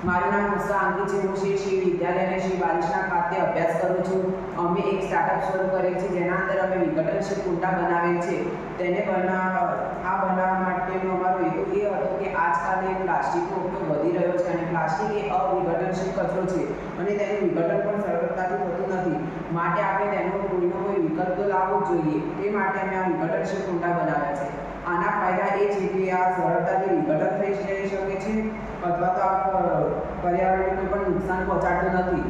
મારું નામ ઉષા અંકિત છે. હું શ્રી વિદ્યાલય અને શ્રી બાલિશના ખાતે અભ્યાસ કરું છું. અમે એક સ્ટાર્ટઅપ શરૂ કરેલ છે જેના અંદર અમે વિઘટનશીલ કુંડા બનાવેલ છે. તેને બનાવવા માટેનો અમારો હેતુ એ હતો કે આજકાલ પ્લાસ્ટિકનો ઉપયોગ વધી રહ્યો છે અને પ્લાસ્ટિક એ અવિઘટનશીલ કચરો છે અને તેનું વિઘટન પણ સરળતાથી થતું નથી. માટે આપણે તેનો કોઈનો કોઈ વિકલ્પ તો લાવવો જ જોઈએ. તે માટે અમે આ વિઘટનશીલ કુંડા બનાવ્યા છે. આના ફાયદા એ છે કે આ સરળતાથી વિઘટન થઈ શકે છે અથવા તો આ પર્યાવરણને કોઈ પણ નુકસાન પહોંચાડતું નથી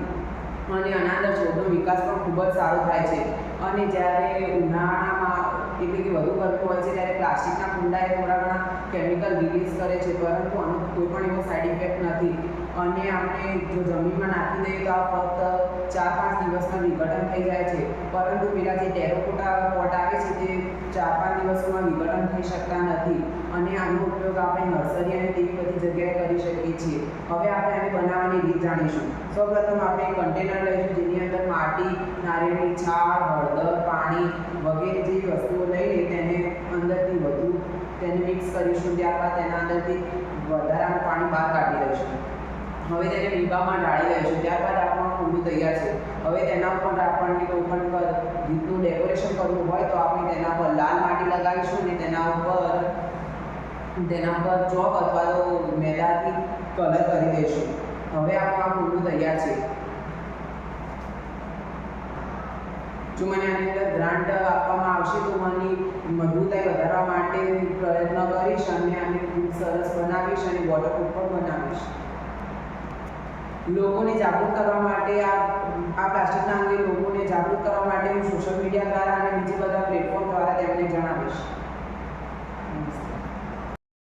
અને આના અંદર છોડનો વિકાસ પણ ખૂબ જ સારો થાય છે. અને જ્યારે ઉનાળામાં એટલે કે વધુ ગરમી હોય છે ત્યારે પ્લાસ્ટિકના કુંડા એ થોડા ઘણા કેમિકલ રિલીઝ કરે છે, પરંતુ આનો કોઈ પણ એવો સાઇડ ઇફેક્ટ નથી. અને આપણે જો જમીનમાં નાખી દઈએ તો આ ફક્ત 4-5 દિવસમાં વિઘટન થઈ જાય છે, પરંતુ પેલા જે ટેરેકોટા પોટ આવે છે તે 4-5 દિવસોમાં વિઘટન થઈ શકતા નથી. અને આનો ઉપયોગ આપણે નર્સરી અને તેવી બધી જગ્યાએ કરી શકીએ છીએ. હવે આપણે આને બનાવવાની રીત જાણીશું. સૌપ્રથમ આપણે એક કન્ટેનર લઈશું જેની અંદર માટી, નારિયેળની છાલ, હળદર, પાણી વગેરે જેવી વસ્તુઓ લઈને તેને અંદરથી તેને મિક્સ કરીશું. ત્યારબાદ તેના અંદરથી વધારાનું પાણી બહાર કાઢી લઈશું. હવે તેને ડીબામાં ઢાળી લઈશું. ત્યારબાદ આપણું કુંડું તૈયાર છે. હવે તેના ઉપર આપણને કોઈ પણ રીતનું ડેકોરેશન કરવું હોય તો આપણે તેના પર લાલ માટી લગાવીશું અને તેના ઉપર ચોક અથવા તો મેદાથી કલર કરી દઈશું. હવે આપણું આ કુંડું તૈયાર છે. જો મને આની અંદર ગ્રાન્ટ આપવામાં આવશે તો મને મજબૂતાઈ વધારવા માટે પ્રયત્ન કરીશ અને આને ખૂબ સરસ બનાવીશ અને વોટરપ્રૂફ પણ બનાવીશ. લોકોને જાગૃત કરવા માટે આ પ્લાસ્ટિકના અંગે લોકોને જાગૃત કરવા માટે હું સોશિયલ મીડિયા દ્વારા અને બીજા બધા પ્લેટફોર્મ દ્વારા તેમને જણાવીશ.